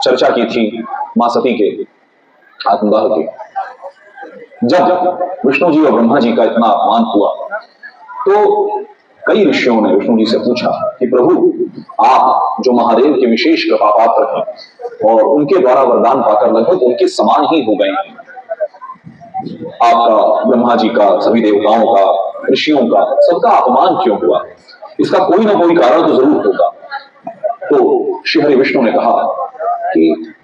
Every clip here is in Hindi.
चर्चा की थी मां सती के आत्मदाह की। जब विष्णु जी और ब्रह्मा जी का इतना अपमान हुआ तो कई ऋषियों ने विष्णु जी से पूछा कि प्रभु, आप जो महादेव के विशेष कृपा पात्र हैं और उनके द्वारा वरदान पाकर लगभग उनके समान ही हो गए हैं, आपका, ब्रह्मा जी का, सभी देवताओं का, ऋषियों का, सबका अपमान क्यों हुआ? इसका कोई ना कोई कारण तो जरूर होगा। तो श्री हरि विष्णु ने कहा कि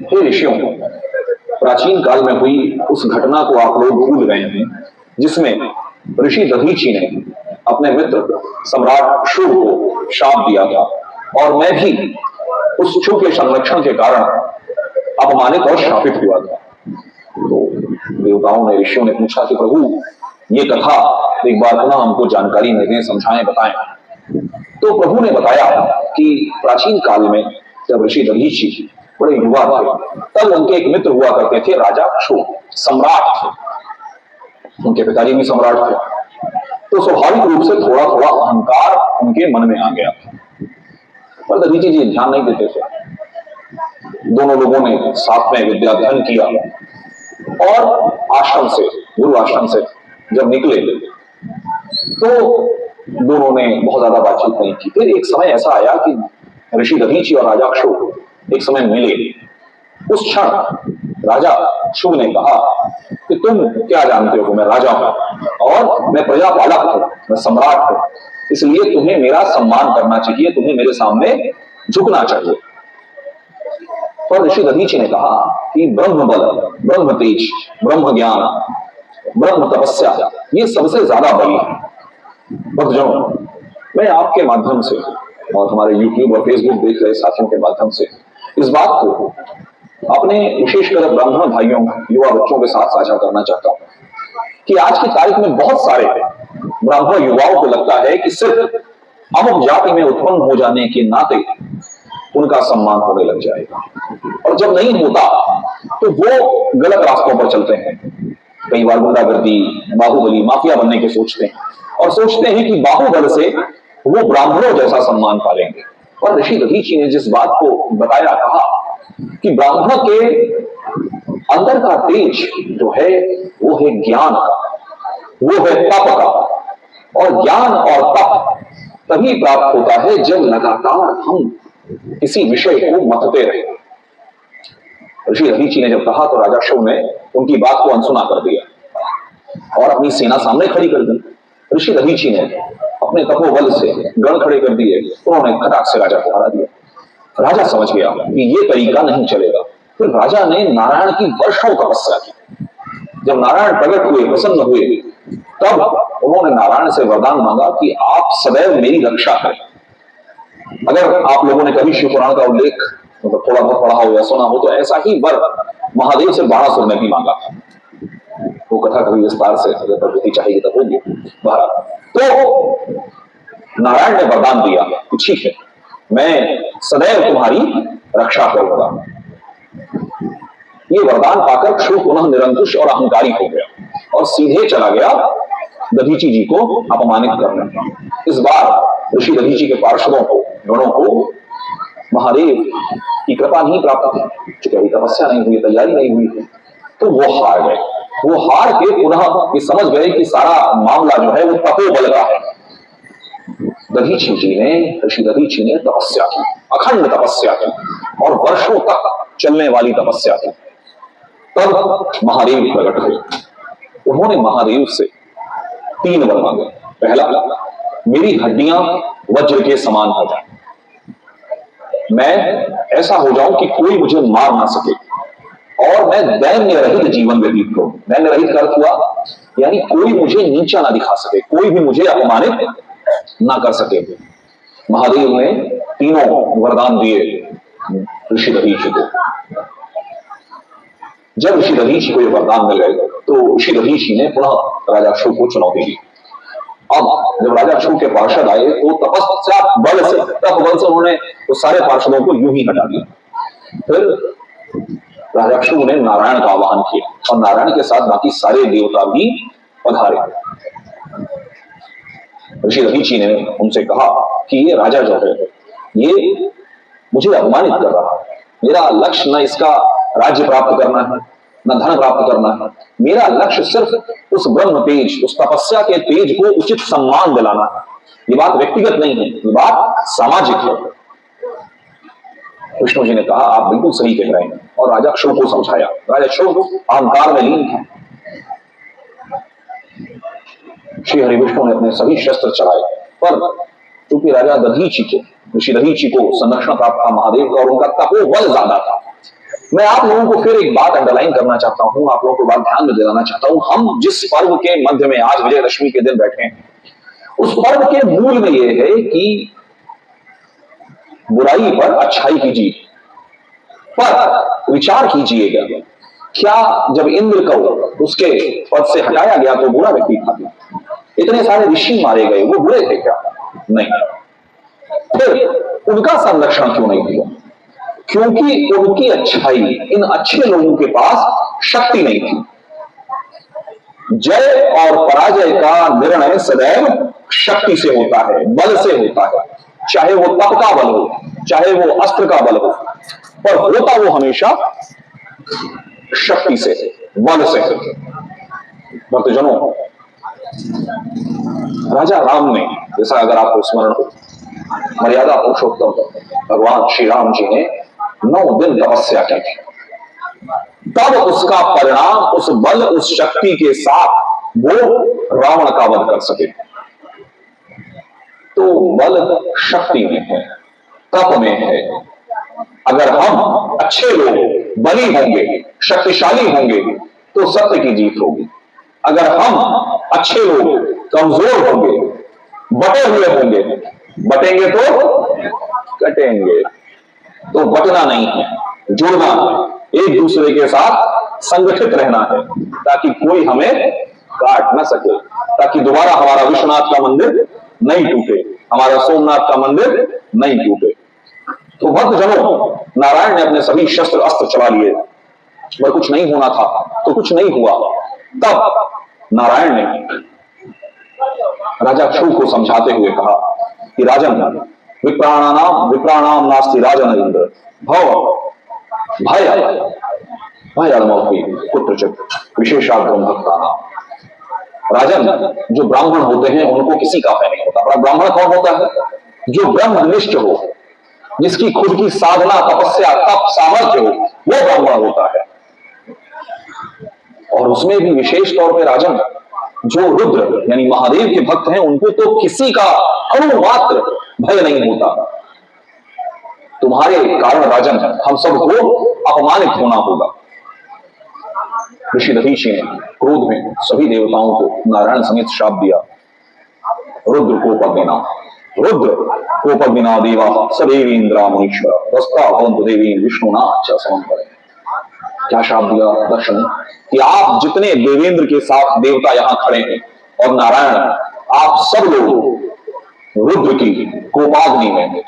हे ऋषियों, प्राचीन काल में हुई उस घटना को आप लोग भूल गए हैं जिसमें ऋषि दधीची ने अपने मित्र सम्राट शुभ को शाप दिया था और मैं भी उस शुभ के संरक्षण के कारण अपमानित और शापित हुआ था। तो देवताओं ने, ऋषियों ने पूछा कि प्रभु, ये कथा एक बार पुनः हमको जानकारी में दें, समझाएं, बताएं। तो प्रभु ने बताया कि प्राचीन काल में जब ऋषि दधीची बड़े युवा थे तब उनके एक मित्र हुआ करते थे, राजा शुभ, सम्राट थे। उनके पिताजी भी सम्राट थे। तो स्वाभाविक रूप से थोड़ा थोड़ा अहंकार उनके मन में आ गया, पर दधीची जी ध्यान नहीं देते थे। दोनों लोगों ने साथ में विद्या अध्ययन किया और आश्रम से, गुरु आश्रम से जब निकले तो दोनों ने बहुत ज्यादा बातचीत नहीं की। फिर एक समय ऐसा आया कि ऋषि दधीची और राजा शुभ एक समय मिले। उस क्षण राजा शुभ ने कहा कि तुम क्या जानते हो, मैं राजा हूं और मैं प्रजापालक हूं, मैं सम्राट हूं, इसलिए तुम्हें मेरा सम्मान करना चाहिए, तुम्हें मेरे सामने झुकना चाहिए। पर ऋषि दधीची ने कहा कि ब्रह्म बल, ब्रह्म तेज, ब्रह्म ज्ञान, ब्रह्म तपस्या, ये सबसे ज्यादा बड़ी है। भक्तजनों, मैं आपके माध्यम से और हमारे YouTube और Facebook देख रहे साथियों के माध्यम से इस बात को अपने विशेषकर ब्राह्मण भाइयों, युवा बच्चों के साथ साझा करना चाहता हूं कि आज की तारीख में बहुत सारे ब्राह्मण युवाओं को लगता है कि सिर्फ अमुक जाति में उत्पन्न हो जाने के नाते उनका सम्मान होने लग जाएगा, और जब नहीं होता तो वो गलत रास्तों पर चलते हैं। कई बार गुंडागर्दी, बाहुबली, माफिया बनने के सोचते हैं और सोचते हैं कि बाहुबल से वो ब्राह्मणों जैसा सम्मान पालेंगे। और ऋषि दधीची ने जिस बात को बताया, कहा कि ब्राह्मण के अंदर का तेज जो है वो है ज्ञान का, वो है तप का, और ज्ञान और तप तभी प्राप्त होता है जब लगातार हम किसी विषय को मतते रहे। ऋषि दधीची ने जब कहा तो राजा शुभ ने उनकी बात को अनसुना कर दिया और अपनी सेना सामने खड़ी कर दी। ऋषि दधीची ने अपने तपोबल से गण खड़े कर दिए, उन्होंने खटाक से राजा को हरा दिया। राजा समझ गया कि ये तरीका नहीं चलेगा। फिर राजा ने नारायण की वर्षों तपस्या की। जब नारायण प्रकट हुए, प्रसन्न हुए, तब उन्होंने नारायण से वरदान मांगा कि आप सदैव मेरी रक्षा करें। अगर आप लोगों ने कभी शिव पुराण का उल्लेख मतलब थोड़ा बहुत पढ़ा हो या सुना हो तो ऐसा ही वर महादेव से बाणासुर ने भी मांगा था। वो कथा कभी विस्तार से अगर प्रवृत्ति चाहिए तब होगी। तो नारायण ने वरदान दिया कि ठीक है, मैं सदैव तुम्हारी रक्षा करूंगा। ये वरदान पाकर शुभ पुनः निरंकुश और अहंकारी हो गया और सीधे चला गया दधीची जी को अपमानित करने। इस बार ऋषि दधीची के पार्षदों को, गणों को महादेव की कृपा नहीं प्राप्त थी, चूंकि तपस्या नहीं हुई, तैयारी नहीं हुई, तो वो हार गए। वो हार के पुनः ये समझ गए कि सारा मामला जो है वो तपोबल का है। दधीची जी ने, ऋषि दधीची ने तपस्या की, अखंड तपस्या की और वर्षों तक चलने वाली तपस्या की। तब महादेव प्रकट हुए। उन्होंने महादेव से 3 वर मांगे। पहला, मेरी हड्डियां वज्र के समान हो जाए, मैं ऐसा हो जाऊं कि कोई मुझे मार ना सके, और मैं दैन्य रहित जीवन व्यतीत करूं। दैन्य रहित का अर्थ हुआ यानी कोई मुझे नीचा ना दिखा सके, कोई भी मुझे अपमानित ना कर सके। महादेव ने तीनों वरदान दिए ऋषि दधीची को। जब ऋषि दधीची को ये वरदान मिल गए तो ऋषि दधीची ने पुनः राजा शुभ को चुनौती दी। अब जब राजा शुभ के पार्षद आए तो तपस्या बल से, तप बल से उन्होंने तो सारे पार्षदों को यूं ही हटा दिया। फिर राजा शुभ ने नारायण का आवाहन किया और नारायण के साथ बाकी सारे देवता भी पधारे। ऋषि दधीची ने उनसे कहा कि ये राजा जो है ये मुझे अपमानित कर रहा है, मेरा लक्ष्य न इसका राज्य प्राप्त करना है, न धन प्राप्त करना है। मेरा लक्ष्य सिर्फ उस ब्रह्म तेज, उस तपस्या के तेज को उचित सम्मान दिलाना है। ये बात व्यक्तिगत नहीं है, ये बात सामाजिक है। विष्णु जी ने कहा आप बिल्कुल सही कह रहे हैं, और राजा क्षुर को समझाया। राजा क्षुर अहंकार में लीन था। श्री हरि विष्णु ने अपने सभी शस्त्र चलाए, पर क्योंकि राजा दधीचि के, ऋषि दधीचि को संरक्षण प्राप्त था महादेव का, और उनका तपोबल ज्यादा था। मैं आप लोगों को फिर एक बात अंडरलाइन करना चाहता हूं, आप लोगों को बात ध्यान में दिलाना चाहता हूं। हम जिस पर्व के मध्य में आज विजयदशमी के दिन बैठे हैं, उस पर्व के मूल में यह है कि बुराई पर अच्छाई की जीत। पर विचार कीजिएगा, क्या जब इंद्र को उसके पद से हटाया गया तो बुरा व्यक्ति था? इतने सारे ऋषि मारे गए, वो बुरे थे क्या? नहीं। फिर उनका संरक्षण क्यों नहीं हुआ? क्योंकि उनकी अच्छाई, इन अच्छे लोगों के पास शक्ति नहीं थी। जय और पराजय का निर्णय सदैव शक्ति से होता है, बल से होता है। चाहे वो तप का बल हो, चाहे वो अस्त्र का बल हो, पर होता वो हमेशा शक्ति से, बल से। भक्तजनों, राजा राम ने, जैसा अगर आपको स्मरण हो, मर्यादा पुरुषोत्तम भगवान श्री राम जी ने 9 दिन तपस्या की थी। तब उसका परिणाम, उस बल, उस शक्ति के साथ वो रावण का वध कर सके। तो बल शक्ति में है, तप में है। अगर हम अच्छे लोग, बली होंगे, शक्तिशाली होंगे, तो सत्य की जीत होगी। अगर हम अच्छे लोग कमजोर होंगे, बटे हुए होंगे, बटेंगे तो कटेंगे। तो बटना नहीं है, जुड़ना है, एक दूसरे के साथ संगठित रहना है, ताकि कोई हमें काट न सके, ताकि दोबारा हमारा विश्वनाथ का मंदिर नहीं टूटे, हमारा सोमनाथ का मंदिर नहीं टूटे। तो भक्तजनों, नारायण ने अपने सभी शस्त्र अस्त्र चला लिए, पर कुछ नहीं होना था तो कुछ नहीं हुआ। तब नारायण ने राजा क्षुर को समझाते हुए कहा कि राजन, विप्राणाम नास्ति राजन इंद्र भव भय कुत्रचित् विशेषाग्रम भक्तानाम। राजन, जो ब्राह्मण होते हैं उनको किसी का भय नहीं होता। ब्राह्मण कौन होता है? जो ब्रह्मनिष्ठ हो, जिसकी खुद की साधना, तपस्या, तप, सामर्थ्य हो, वो ब्राह्मण होता है। और उसमें भी विशेष तौर पे राजन, जो रुद्र यानी महादेव के भक्त हैं, उनको तो किसी का अणु मात्र भय नहीं होता। तुम्हारे कारण राजन हम सबको अपमानित होना होगा। ऋषि दधीचि ने क्रोध में सभी देवताओं को नारायण समेत श्राप दिया। रुद्र कोपग्निना, रुद्र कोपग्निना देवा सदेवेन्द्रा मुनीश्वर वस्ता भवन्तु देवी विष्णुना च समं करें। क्या श्राप दिया दर्शन, कि आप जितने देवेंद्र के साथ देवता यहां खड़े हैं और नारायण, आप सब लोग रुद्र की कोपाग्नि में,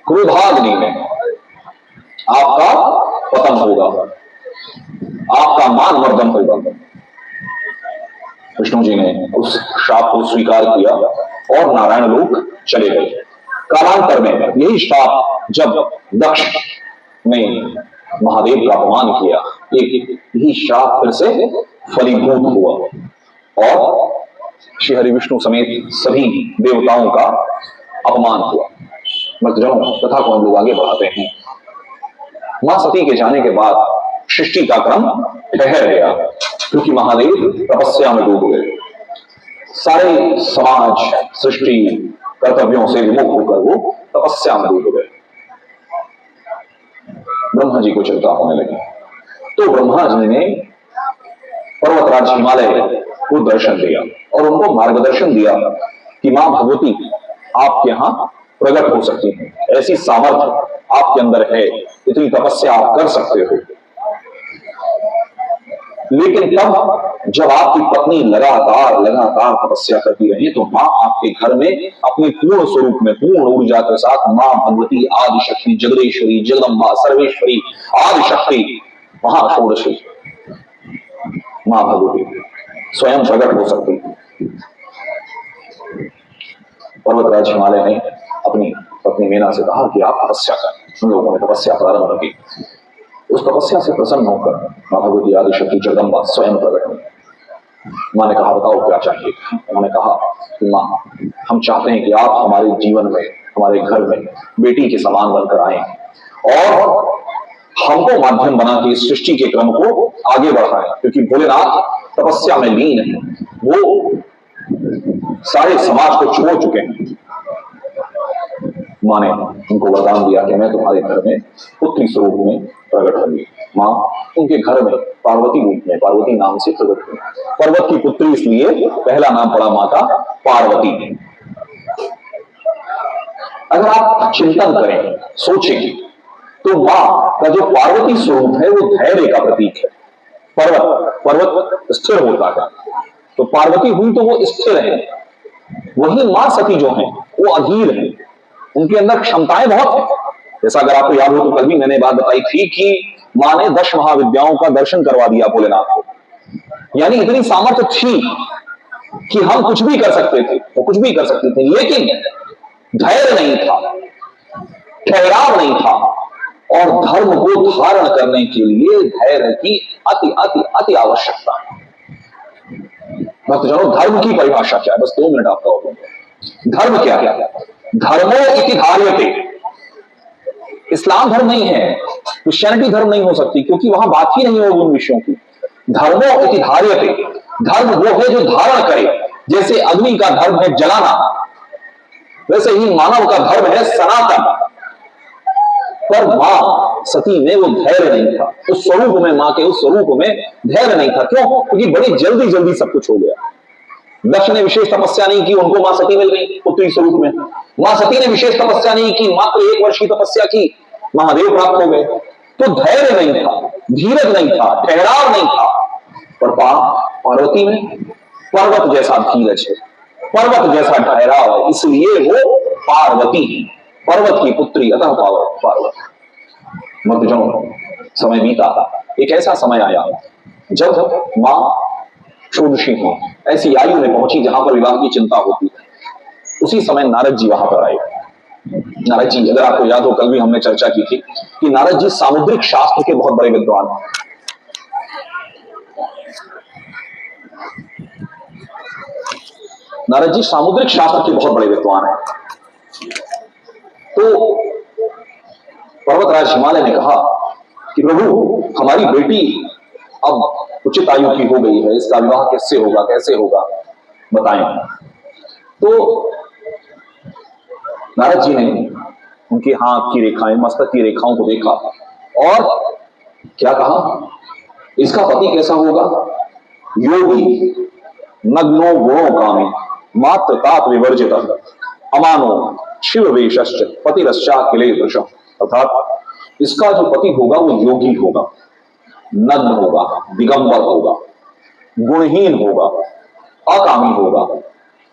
क्रोधाग्नि में आपका पतन होगा, आपका मान मर्दन होगा। विष्णु जी ने उस श्राप को स्वीकार किया और नारायण लोक चले गए। कालांतर में यही श्राप जब दक्ष ने महादेव का अपमान किया, एक ही श्राप फिर से फलीभूत हुआ और श्री हरि विष्णु समेत सभी देवताओं का अपमान हुआ। भक्तजनों, कथा को हम लोग आगे बढ़ाते हैं। मां सती के जाने के बाद सृष्टि का क्रम ठहर गया, क्योंकि महादेव तपस्या में डूब गए। सारे समाज, सृष्टि कर्तव्यों से विमुख होकर वो तपस्या में डूब गए। ब्रह्मा जी को चिंता होने लगी, तो ब्रह्मा जी ने पर्वतराज हिमालय को दर्शन दिया और उनको मार्गदर्शन दिया कि मां भगवती आपके यहां प्रकट हो सकती हैं, ऐसी सामर्थ्य आपके अंदर है, इतनी तपस्या आप कर सकते हो। लेकिन तब जब आपकी पत्नी लगातार तपस्या करती रही, तो मां आपके घर में अपने पूर्ण स्वरूप में, पूर्ण ऊर्जा के साथ मां भगवती आदिशक्ति, जगदेश्वरी, जगदम्बा, सर्वेश्वरी, आदिशक्ति, महाषोडशी मां भगवती स्वयं प्रकट हो सकती। पर्वतराज हिमालय ने अपनी पत्नी मीना से कहा कि आप तपस्या करें। उन लोगों ने तपस्या प्रारंभ की। उस तपस्या से प्रसन्न होकर माँ भगवती आदिशक्ति जगदम्बा स्वयं प्रकट हुई। माँ ने कहा, बताओ क्या चाहिए। उन्होंने कहा कि माँ, हम चाहते हैं कि आप हमारे जीवन में, हमारे घर में बेटी के समान बनकर आए और हमको माध्यम बना के इस सृष्टि के क्रम को आगे बढ़ाएं, क्योंकि भोलेनाथ तपस्या में लीन है, वो सारे समाज को छोड़ चुके हैं। माँ ने उनको वरदान दिया कि मैं तुम्हारे घर में पुत्री स्वरूप में प्रकट होंगी। माँ उनके घर में पार्वती रूप में, पार्वती नाम से प्रकट हुई। पर्वत की पुत्री इसलिए पहला नाम पड़ा माँ का पार्वती। अगर आप चिंतन करें, सोचें, तो माँ का जो पार्वती स्वरूप है वो धैर्य का प्रतीक है। पर्वत स्थिर होता है, तो पार्वती हुई तो वो स्थिर है। वही माँ सती जो है वो अधीर है, उनके अंदर क्षमताएं बहुत है। जैसा अगर आपको याद हो तो कल भी मैंने बात बताई थी कि माँ ने 10 महाविद्याओं का दर्शन करवा दिया भोलेनाथ को। यानी इतनी सामर्थ्य थी कि हम कुछ भी कर सकते थे, वो कुछ भी कर सकते थे, लेकिन धैर्य नहीं था, ठहराव नहीं था, और धर्म को धारण करने के लिए धैर्य की अति अति अति आवश्यकता है। भक्तजनों, धर्म की परिभाषा क्या है? बस 2 मिनट आपका होगा। धर्म क्या है? धर्मो इति धार्यते। इस्लाम धर्म नहीं है, क्रिश्चियनिटी धर्म नहीं हो सकती, क्योंकि वहां बात ही नहीं होगी उन विषयों की। धर्मो इति धार्यते, धर्म वो है जो धारण करे। जैसे अग्नि का धर्म है जलाना, वैसे ही मानव का धर्म है सनातन। पर मां सती में वो धैर्य नहीं था, उस स्वरूप में, मां के उस स्वरूप में धैर्य नहीं था। क्यों? क्योंकि बड़ी जल्दी जल्दी सब कुछ हो गया। दक्ष ने विशेष तपस्या नहीं की, उनको मां सती मिल गई पुत्री स्वरूप में। मां सती ने विशेष तपस्या नहीं की, मात्र 1 वर्ष की तपस्या की, महादेव प्राप्त हो गए। तो धैर्य नहीं था, धीरज नहीं था, ठहराव नहीं था। पर पार्वती में पर्वत जैसा धीरज है, पर्वत जैसा ठहराव है, इसलिए वो पार्वती है, पर्वत की पुत्री, अतः पार्वती। भक्तजनों, समय बीता, एक ऐसा समय आया जब मां षोडशी हो, ऐसी आयु में पहुंची जहां पर विवाह की चिंता होती है। उसी समय नारद जी वहां पर आए। नारद जी, अगर आपको याद हो, कल भी हमने चर्चा की थी कि नारद जी सामुद्रिक शास्त्र के बहुत बड़े विद्वान हैं। नारद जी सामुद्रिक शास्त्र के बहुत बड़े विद्वान हैं। तो पर्वतराज हिमालय ने कहा कि प्रभु, हमारी बेटी अब उचित आयु की हो गई है, इसका विवाह कैसे होगा, कैसे होगा, बताएं। तो नारद जी ने उनके हाथ की रेखाएं, मस्तक की रेखाओं को देखा और क्या कहा, इसका पति कैसा होगा? योगी, नग्नो गुणों कामी, मात्र तात विवर्जित, अमानो शिव वेशश्च पतिरश्चा किले वृषम। अर्थात इसका जो पति होगा वो योगी होगा, नग्न होगा, दिगंबर होगा, गुणहीन होगा, अकामी होगा,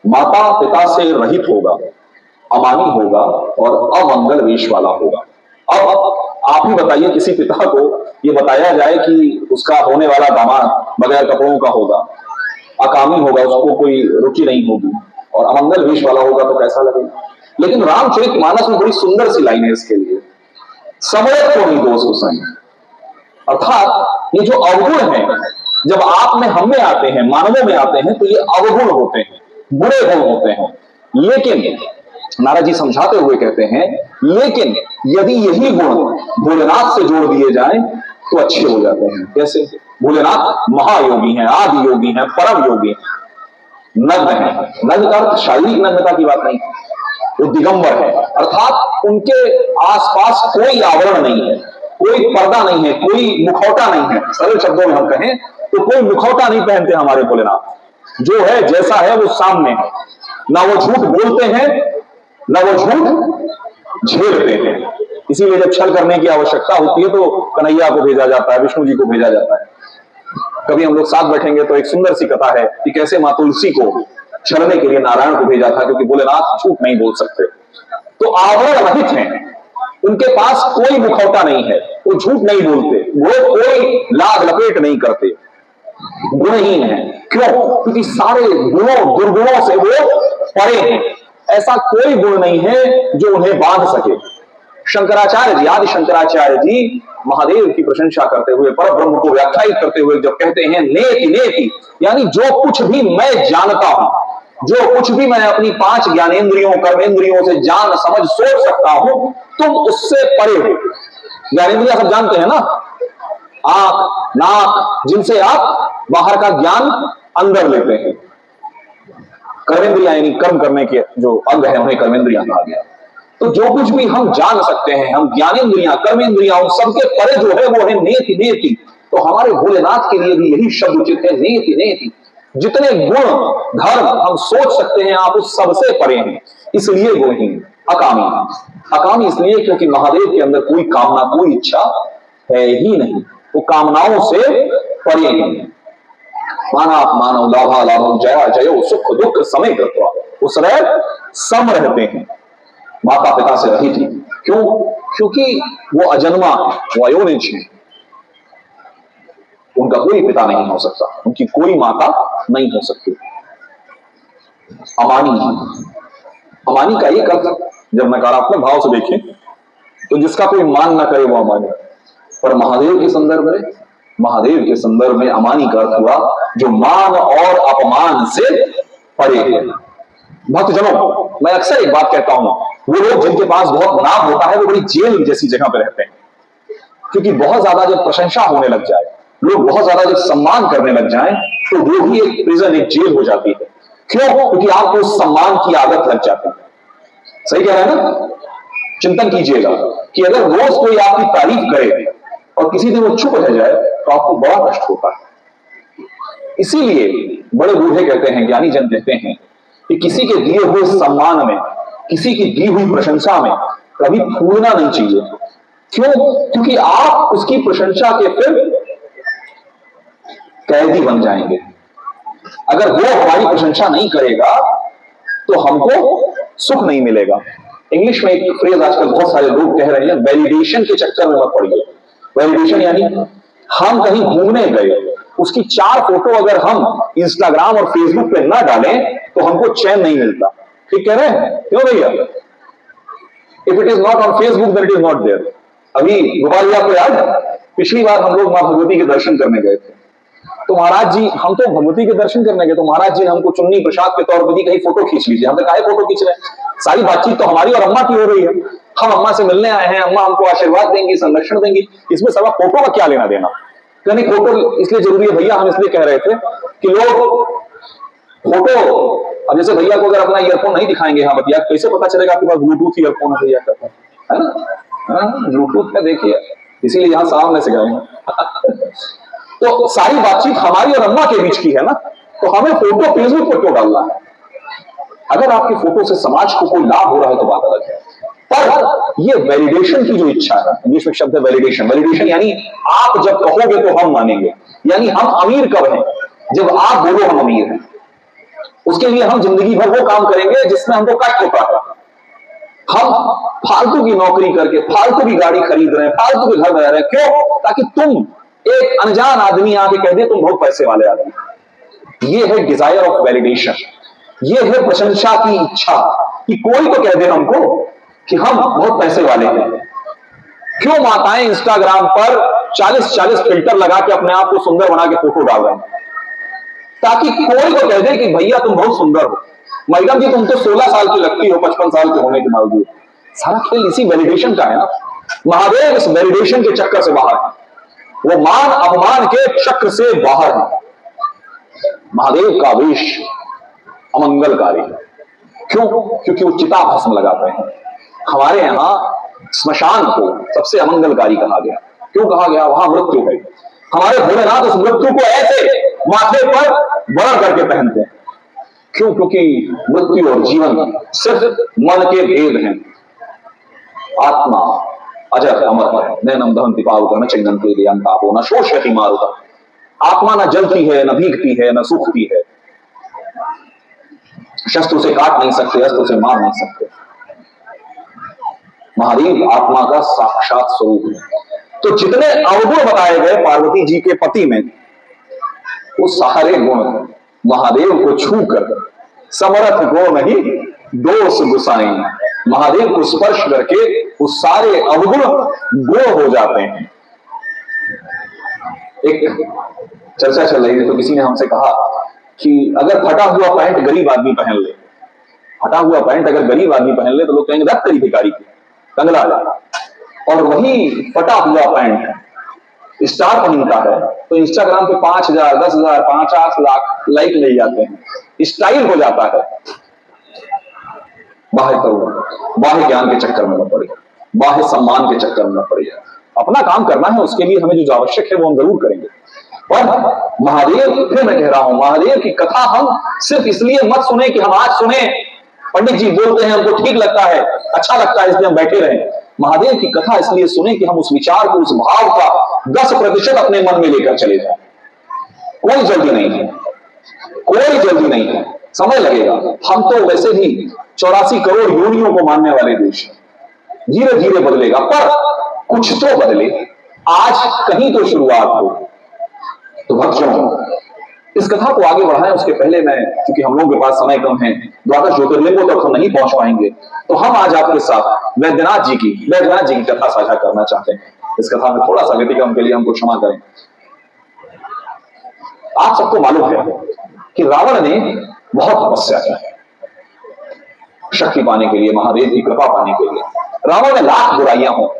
माता पिता से रहित होगा, अमानी होगा और अमंगल वेश वाला होगा। अब आप ही बताइए, किसी पिता को ये बताया जाए कि उसका होने वाला दामाद बगैर कपड़ों का होगा, अकामी होगा, उसको कोई रुचि नहीं होगी, और अमंगल वेश वाला होगा, तो कैसा लगेगा? लेकिन रामचरितमानस में बड़ी सुंदर सी लाइन है इसके लिए, समयत को नहीं दोष हुसैन। अर्थात ये जो अवगुण है, जब आप में, हम में आते हैं, मानवों में आते हैं, तो ये अवगुण होते हैं, बुरे गुण होते हैं। लेकिन नारद जी समझाते हुए कहते हैं, लेकिन यदि यही गुण भोलेनाथ से जोड़ दिए जाएं तो अच्छे हो जाते हैं। कैसे? भोलेनाथ महायोगी हैं, आदि योगी हैं, परम योगी हैं, नग्न है। नग्न का अर्थ शारीरिक नग्नता की बात नहीं, वो दिगंबर है, अर्थात उनके आसपास कोई आवरण नहीं है, कोई पर्दा नहीं है, कोई मुखौटा नहीं है। सरल शब्दों में हम कहें तो कोई मुखौटा नहीं पहनते हमारे भोलेनाथ। जो है, जैसा है, वो सामने है। ना वो झूठ बोलते हैं, ना वो झूठ झेलते हैं। इसीलिए जब छल करने की आवश्यकता होती है तो कन्हैया को भेजा जाता है, विष्णु जी को भेजा जाता है। कभी हम लोग साथ बैठेंगे तो एक सुंदर सी कथा है कि कैसे मां तुलसी को छलने के लिए नारायण को भेजा था, क्योंकि भोलेनाथ झूठ नहीं बोल सकते। तो आवरण रहित हैं, उनके पास कोई मुखौटा नहीं है, वो झूठ नहीं बोलते, वो कोई लाद लपेट नहीं करते, गुणहीन है। क्यों? क्योंकि सारे गुणों दुर्गुणों से वो परे हैं। ऐसा कोई गुण नहीं है जो उन्हें बांध सके। शंकराचार्य जी, आदि शंकराचार्य जी महादेव की प्रशंसा करते हुए, पर ब्रह्म को व्याख्यायित करते हुए जब कहते हैं नेति नेति, यानी जो कुछ भी मैं जानता हूं, जो कुछ भी मैं अपनी 5 ज्ञानेंद्रियों कर्मेंद्रियों से जान समझ सोच सकता हूं, तुम उससे परे हो। ज्ञानेंद्रियां सब जानते हैं ना, आंख नाक, जिनसे आप बाहर का ज्ञान अंदर लेते हैं। कर्मेंद्रियां यानी कर्म करने के जो अंग है उन्हें कर्मेंद्रियां कहा गया। तो जो कुछ भी हम जान सकते हैं, हम ज्ञानेंद्रियां कर्मेंद्रियां, उन सबके परे जो है वो है नेति नेति। तो हमारे भोलेनाथ के लिए भी यही शब्द उचित है, नेति नेति। जितने गुण धर्म हम सोच सकते हैं आप उस सबसे परे हैं, इसलिए वो ही अकामी। अकामी इसलिए क्योंकि महादेव के अंदर कोई कामना कोई इच्छा है ही नहीं, वो कामनाओं से परे हैं। माना मानव लाभा लाभम जया जयो सुख दुख समय कृत्वा, वो सदैव सम रहते हैं, माता पिता से रहित है। क्यों? क्योंकि वो अजन्मा है, वो अयोनिज है, उनका कोई पिता नहीं हो सकता, उनकी कोई माता नहीं हो सकती। अमानी, अमानी का एक अर्थ जब नकारात्मक भाव से देखें तो जिसका कोई मान ना करे वो अमानी, पर महादेव के संदर्भ में, महादेव के संदर्भ में अमानी का अर्थ हुआ जो मान और अपमान से परे है। भक्तजनों, मैं अक्सर एक बात कहता हूं, वो लोग जिनके पास बहुत नाम होता है वो बड़ी जेल जैसी जगह पर रहते हैं, क्योंकि बहुत ज्यादा जब प्रशंसा होने लग जाए, लोग बहुत ज्यादा जब सम्मान करने लग जाएं, तो वो भी एक प्रिजन, एक जेल हो जाती है। क्यों? क्योंकि आपको उस सम्मान की आदत लग जाती है। सही कह रहे हैं ना? चिंतन कीजिएगा कि अगर रोज कोई आपकी तारीफ करे और किसी दिन वो चुप रह जाए तो आपको बड़ा कष्ट होता है। इसीलिए बड़े बूढ़े कहते हैं, ज्ञानी जन कहते हैं कि किसी के दिए हुए सम्मान में, किसी की दी हुई प्रशंसा में कभी फूलना नहीं चाहिए। क्यों? क्योंकि आप उसकी प्रशंसा के फिर कैदी बन जाएंगे। अगर वो हमारी प्रशंसा नहीं करेगा तो हमको सुख नहीं मिलेगा। इंग्लिश में एक फ्रेज आजकल बहुत सारे लोग कह रहे हैं, वैलिडेशन के चक्कर में मत पड़िए। वैलिडेशन यानी हम कहीं घूमने गए, उसकी 4 फोटो अगर हम इंस्टाग्राम और फेसबुक पे ना डालें तो हमको चैन नहीं मिलता। ठीक कह रहे हैं? क्यों भैया? If it is not on Facebook then it is not there. अभी गोपाल जी आपको याद है, पिछली बार हम लोग मां भगवती के दर्शन करने गए थे, तो महाराज जी, हम तो भगवती के दर्शन करने गए तो महाराज जी ने हमको चुन्नी प्रसाद के तौर पर दी, कहीं फोटो खींच लीजिए। हम तो काहे फोटो खींच रहे हैं? सारी बातचीत तो हमारी और अम्मा की हो रही है, हम अम्मा से मिलने आए हैं, अम्मा हमको आशीर्वाद देंगी, संरक्षण देंगी, इसमें सवा फोटो का क्या लेना देना? यानी फोटो इसलिए जरूरी है भैया, हम इसलिए कह रहे थे कि लोग फोटो, अब जैसे भैया को अगर अपना ईयरफोन नहीं दिखाएंगे, हाँ भैया कैसे पता चलेगा आपके पास ब्लूटूथ ईयरफोन है भैया का, है ना? ब्लूटूथ है, देखिए, इसीलिए यहां सामने से गए। तो सारी बातचीत हमारी और अम्मा के बीच की है ना, तो हमें फोटो फेसबुक पर क्यों डालना है? अगर आपकी फोटो से समाज को कोई लाभ हो रहा है तो बात अलग है, पर ये वैलिडेशन की जो इच्छा है, इंग्लिश में शब्द है वैलिडेशन। वैलिडेशन यानी आप जब कहोगे तो हम मानेंगे, यानी हम अमीर कब हैं? जब आप बोलो हम अमीर हैं। उसके लिए हम जिंदगी भर वो काम करेंगे जिसमें हमको कष्ट होता है। हम फालतू की नौकरी करके फालतू की गाड़ी खरीद रहे हैं, फालतू के घर में रह रहे हैं, क्यों? ताकि तुम, एक अनजान आदमी आके कह दे तुम बहुत पैसे वाले आदमी। ये है डिजायर ऑफ वैलिडेशन, ये है प्रशंसा की इच्छा कि कोई तो कह दे हमको कि हम बहुत पैसे वाले हैं। क्यों माताएं इंस्टाग्राम पर 40-40 फिल्टर लगा के अपने आप को सुंदर बना के फोटो डाल रहे हैं? ताकि कोई तो कह दे कि भैया तुम बहुत सुंदर हो, मैडम जी तुम तो 16 साल की लगती हो 55 साल के होने के बावजूद। सारा खेल इसी वैलिडेशन का है ना। महादेव इस वैलिडेशन के चक्कर से बाहर है, वो मान अपमान के चक्र से बाहर है। महादेव का वेश अमंगलकारी है। क्यों? क्योंकि वो चिता भस्म लगाते हैं। हमारे यहां स्मशान को सबसे अमंगलकारी कहा गया। क्यों कहा गया? वहां मृत्यु है। हमारे भोलेनाथ उस मृत्यु को ऐसे माथे पर बड़ा करके पहनते हैं। क्यों? क्योंकि मृत्यु और जीवन सिर्फ मन के भेद हैं। आत्मा अजर अमर है, नैनम दहंति पावक न चिन्हन्ति देयन्तापो न शोषयति मारुतः। आत्मा न जलती है, न भीगती है, न सूखती है। शस्त्र से काट नहीं सकते, अस्त्र से मार नहीं सकते। महादेव आत्मा का साक्षात स्वरूप है। तो जितने अवगुण बताए गए पार्वती जी के पति में, वो सारे गुण महादेव को छूकर समरथ गो नहीं दोष गुसाई, महादेव को स्पर्श करके वो सारे अवगुण गुण हो जाते हैं। एक चर्चा चल रही थी तो किसी ने हमसे कहा कि अगर फटा हुआ पैंट गरीब आदमी पहन ले, फटा हुआ पैंट अगर गरीब आदमी पहन ले तो लोग कहेंगे रख तेरी भिखारी की, कंगला जा। और वही फटा हुआ पैंट स्टार पहनता है तो इंस्टाग्राम पे 5,000, 10,000, 50 लाख लाइक मिल जाते हैं, स्टाइल हो जाता है। बाह्य ज्ञान के चक्कर में न पड़े, बाह्य सम्मान के चक्कर में न पड़े। अपना काम करना है, उसके लिए हमें जो आवश्यक है वो हम जरूर करेंगे। पर महादेव, फिर मैं कह रहा हूं, महादेव की कथा हम सिर्फ इसलिए मत सुने कि हम आज सुने, पंडित जी बोलते हैं हमको ठीक लगता है, अच्छा लगता है, इसलिए हम बैठे रहे। महादेव की कथा इसलिए सुने कि हम उस विचार को, उस भाव का 10% अपने मन में लेकर चले जाए। कोई जल्दी नहीं है, कोई जल्दी नहीं है, समय लगेगा। हम तो वैसे भी 84 करोड़ योनियों को मानने वाले देश हैं, धीरे धीरे बदलेगा, पर कुछ तो बदले, आज कहीं तो शुरुआत हो। तो भक्तों, इस कथा को आगे बढ़ाएं उसके पहले मैं, क्योंकि हम लोगों के पास समय कम है, द्वादश ज्योतिर्लिंगों तक हम नहीं पहुंच पाएंगे, तो हम आज आपके साथ वैद्यनाथ जी की कथा साझा करना चाहते हैं। इस कथा में थोड़ा सा व्यतिक्रम के लिए हमको क्षमा करें। आप सबको मालूम है कि रावण ने बहुत तपस्या की है शक्ति पाने के लिए, महादेव की कृपा पाने के लिए। रावण में लाख बुराइयां हो,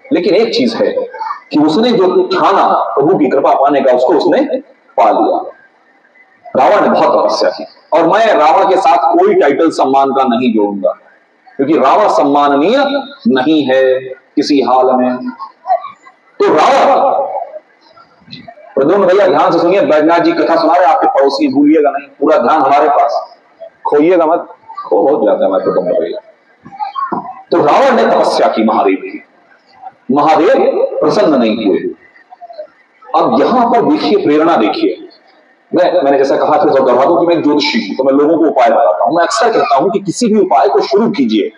लेकिन एक चीज है कि उसने जो ठाना प्रभु की कृपा पाने का, उसको उसने पा लिया। रावण ने बहुत तपस्या की, और मैं रावण के साथ कोई टाइटल सम्मान का नहीं जोड़ूंगा, क्योंकि रावण सम्माननीय नहीं है किसी हाल में। तो रावण, प्रद्युम्न भैया ध्यान से सुनिए, बैजनाथ जी कथा सुना रहे, आपके पड़ोसी भूलिएगा नहीं, पूरा ध्यान हमारे पास, खोइएगा मत, खो बहुत जाता है मैं प्रद्युम्न भैया। तो रावण ने तपस्या की महादेव की, महादेव प्रसन्न नहीं हुए। अब यहां पर देखिए, प्रेरणा देखिए। मैंने जैसा कहा था, जब दरवाजों की मैं ज्योतिषी हूं तो मैं लोगों को उपाय बताता हूं। मैं अक्सर कहता हूं कि किसी भी उपाय को शुरू कीजिए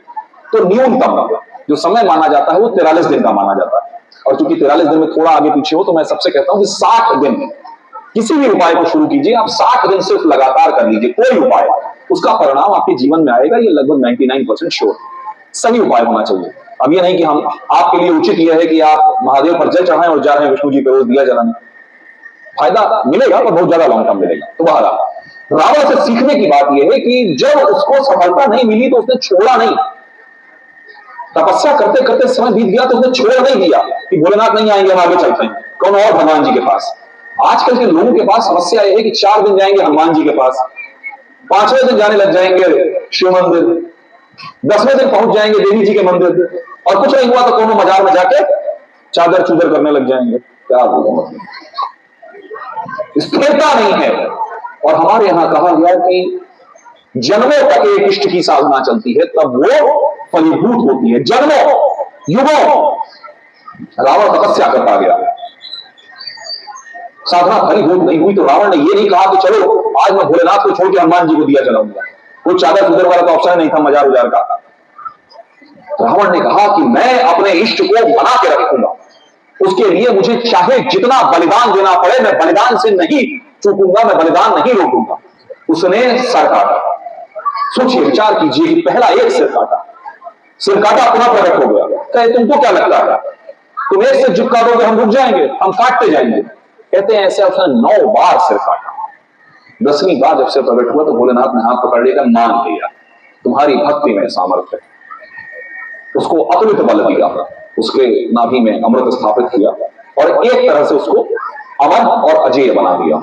तो न्यूनतम जो समय माना जाता है वो 43 दिन का माना जाता है, और चूंकि 43 दिन में थोड़ा आगे पीछे हो तो मैं सबसे कहता हूं कि 60 दिन किसी भी उपाय को शुरू कीजिए। आप 60 दिन सिर्फ लगातार कर लीजिए कोई उपाय, उसका परिणाम आपके जीवन में आएगा, ये लगभग 99% श्योर। सही उपाय होना चाहिए। अब ये नहीं कि हम, आपके लिए उचित यह है कि आप महादेव पर जल चढ़ाएं और जा रहे हैं विष्णु जी पे रोज दिया जलाने, फायदा मिलेगा पर बहुत ज्यादा लॉन्ग टर्म मिलेगा। तो बहरहाल रावण से सीखने की बात यह है कि जब उसको सफलता नहीं मिली तो उसने छोड़ा नहीं, तपस्या करते करते समय बीत गया तो उसने छोड़ नहीं दिया कि भोलेनाथ नहीं आएंगे, हम आगे चलते हैं कौन और भगवान जी के पास। आजकल के लोगों के पास समस्या यह है कि 4 दिन जाएंगे हनुमान जी के पास, 5वें दिन जाने लग जाएंगे शिव मंदिर, 10वें दिन पहुंच जाएंगे देवी जी के मंदिर, और कुछ नहीं हुआ तो कोनो मजार में जाके चादर चूदर करने लग जाएंगे। क्या बोलूं, मतलब स्थिरता नहीं है। और हमारे यहां कहा गया कि जन्मों तक एक इष्ट की साधना चलती है, तब वो फलीभूत होती है, जन्मों युगों। रावण तपस्या करता गया, साधना फलीभूत नहीं हुई, तो रावण ने ये नहीं कहा कि चलो आज मैं भोलेनाथ को छोड़ के हनुमान जी को दिया जलाऊंगा, कोई चादर चूदर वाला तो ऑप्शन नहीं था मजार उजार का। रावण ने कहा कि मैं अपने इष्ट को बना के रखूंगा, उसके लिए मुझे चाहे जितना बलिदान देना पड़े, मैं बलिदान से नहीं चूकूंगा, मैं बलिदान नहीं रोकूंगा। उसने सर काटा। सोचिए, विचार कीजिए कि पहला एक सिर काटा, सिर काटा पुनः प्रकट हो गया। कहे तुमको क्या लगता है, तुम एक सिर झुका दोगे हम रुक जाएंगे, हम काटते जाएंगे। कहते हैं ऐसे उसने 9 बार सिर काटा। 10वीं बार जब सिर प्रकट हुआ तो भोलेनाथ ने हाथ पकड़ लेकर मान लिया, तुम्हारी भक्ति में सामर्थ्य है। उसको अतुलित बल दिया, उसके नाभि में अमृत स्थापित किया और एक तरह से उसको अमर और अजेय बना दिया।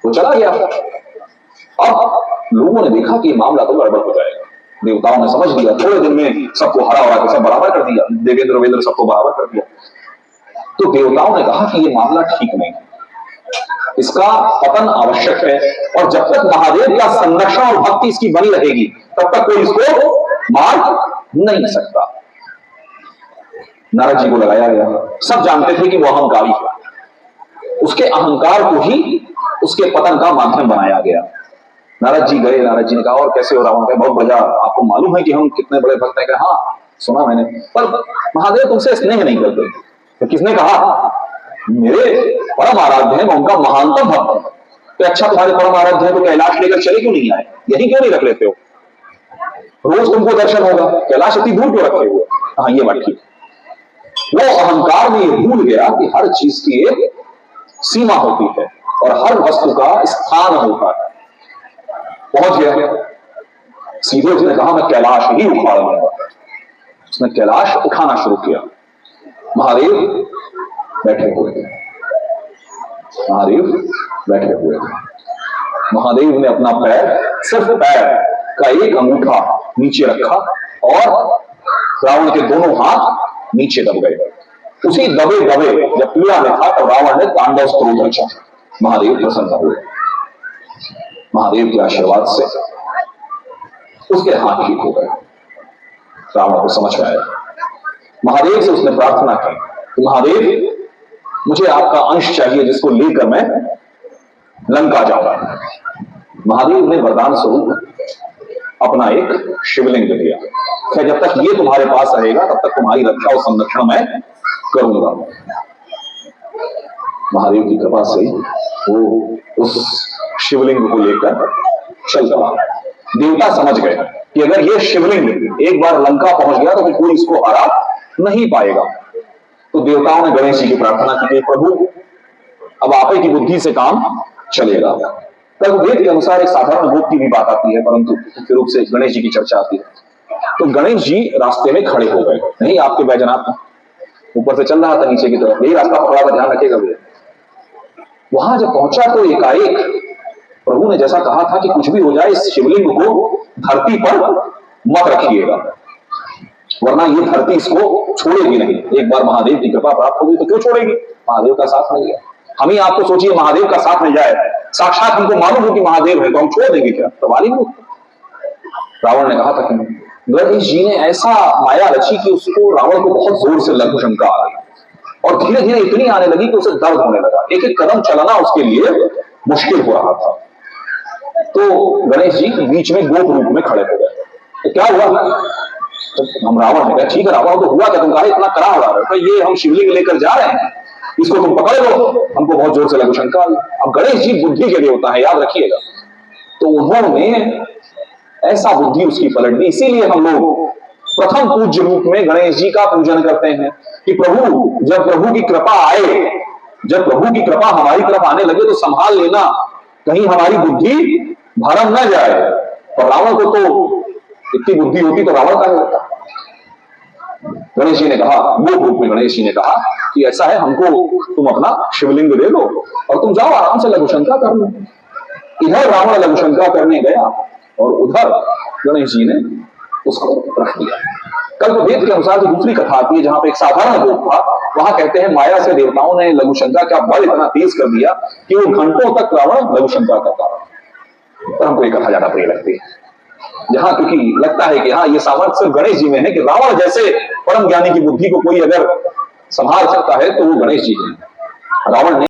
वो चला गया। अब लोगों ने देखा कि मामला तो गड़बड़ हो जाएगा, देवताओं ने समझ लिया, थोड़े दिन में सबको हरा हरा के सब बराबर कर दिया, देवेंद्र वेंद्र सबको बराबर कर दिया। तो देवताओं ने कहा कि ये मामला ठीक नहीं है, इसका पतन आवश्यक है, और जब तक महादेव का संरक्षण और भक्ति इसकी बनी रहेगी तब तक कोई इसको मार नहीं सकता। नारद जी को लगाया गया, सब जानते थे कि वो अहंकारी है, उसके अहंकार को ही उसके पतन का माध्यम बनाया गया। नारद जी गए, नारद जी ने कहा और कैसे हो रावण का बहुत बजा, आपको मालूम है कि हम कितने बड़े भक्त हैं? हाँ सुना मैंने, पर महादेव तुमसे स्नेह नहीं करते। तो किसने कहा? मेरे परम आराध्य हैं, मैं उनका महानतम भक्त हूं। तो अच्छा तुम्हारे परम आराध्य हैं तो कैलाश लेकर चले क्यों नहीं आए, यही क्यों नहीं रख लेते हो? रोज तुमको दर्शन होगा, कैलाश इतनी दूर क्यों रखे हुए? हाँ ये बात ठीक। वो अहंकार में ये भूल गया कि हर चीज की एक सीमा होती है और हर वस्तु का स्थान होता है। पहुंच गया, सीधे उसने कहा मैं कैलाश ही उखाड़ लूंगा। उसने कैलाश उठाना शुरू किया। महादेव बैठे हुए थे, महादेव बैठे हुए थे। महादेव ने अपना पैर, सिर्फ पैर का एक अंगूठा नीचे रखा और रावण के दोनों हाथ नीचे दब गए। उसी दबे दबे जब पीड़ा में था तो रावण ने तांडव स्तोत्र रचा। महादेव प्रसन्न हुए। महादेव के आशीर्वाद से उसके हाथ ठीक हो गए। रावण को समझ में आया। महादेव से उसने प्रार्थना की कि महादेव मुझे आपका अंश चाहिए जिसको लेकर मैं लंका जाऊंगा। महादेव ने वरदान स्वरूप अपना एक शिवलिंग दिया। खैर जब तक ये तुम्हारे पास रहेगा तब तक तुम्हारी रक्षा और संरक्षण मैं करूंगा। महादेव की कृपा से वो उस शिवलिंग को लेकर चल पड़ा। देवता समझ गए कि अगर ये शिवलिंग एक बार लंका पहुंच गया तो फिर कोई इसको हरा नहीं पाएगा। तो देवताओं ने गणेश जी की प्रार्थना की, प्रभु अब आप ही की बुद्धि से काम चलेगा। तब वेद के अनुसार एक साधारण भोग की भी बात आती है, परंतु मुख्य रूप से गणेश जी की चर्चा आती है। तो गणेश जी रास्ते में खड़े हो गए। नहीं आपके बैजनाथ ऊपर से चल रहा था नीचे की तरफ, यही रास्ता पकड़ा था, ध्यान रखिएगा भैया। वहां जब पहुंचा तो एकाएक प्रभु ने जैसा कहा था कि कुछ भी हो जाए इस शिवलिंग को धरती पर मत रखिएगा, वरना ये धरती इसको छोड़ेगी नहीं। एक बार महादेव की कृपा प्राप्त होगी तो क्यों छोड़ेगी? महादेव का साथ मिल गया। हम ही आपको सोचिए महादेव का साथ मिल जाए, साक्षात हमको मालूम हो कि महादेव है तो हम छोड़ देंगे क्या? तो वाली रावण ने कहा था कि गणेश जी ने ऐसा माया रची कि उसको रावण को बहुत जोर से लघु शंका आ गई और धीरे धीरे इतनी आने लगी कि उसे दर्द होने लगा। एक एक कदम चलना उसके लिए मुश्किल हो रहा था। तो गणेश जी बीच में गोप रूप में खड़े हो गए। तो क्या हुआ? तो हम रावण है, ठीक है रावण तो हुआ क्या? तुम कहा इतना कड़ा उड़ा रहे हो, ये हम शिवलिंग लेकर जा रहे हैं, इसको तुम पकड़ लो। हमको बहुत जोर से लघु शंका आई। अब गणेश जी बुद्धि के देवता है, याद रखिएगा। तो उन्होंने ऐसा बुद्धि उसकी पलट दी। इसीलिए हम लोग प्रथम पूज्य रूप में गणेश जी का पूजन करते हैं कि प्रभु जब प्रभु की कृपा आए, जब प्रभु की कृपा हमारी तरफ आने लगे तो संभाल लेना, कहीं हमारी बुद्धि भरम न जाए। और रावण को तो इतनी बुद्धि होती तो रावण का नहीं होता। गणेश जी ने कहा, वो रूप में गणेश जी ने कहा कि ऐसा है, हमको तुम अपना शिवलिंग दे लो और तुम जाओ आराम से लघु शंका कर लो। इधर रावण लघु शंका करने गया और उधर गणेश जी ने उसको रख दिया। कल्पवेद के अनुसार जो दूसरी कथा आती है जहां पे एक साधारण लोग था, वहां कहते हैं माया से देवताओं ने लघु शंका का बल इतना तेज कर दिया कि वो घंटों तक रावण लघु शंका करता रहा। पर हमको ये कथा ज्यादा प्रिय लगती है, जहां क्योंकि लगता है कि हाँ ये सामर्थ्य सिर्फ गणेश जी में है कि रावण जैसे परम ज्ञानी की बुद्धि को कोई अगर संभाल सकता है तो वो गणेश जी है। रावण ने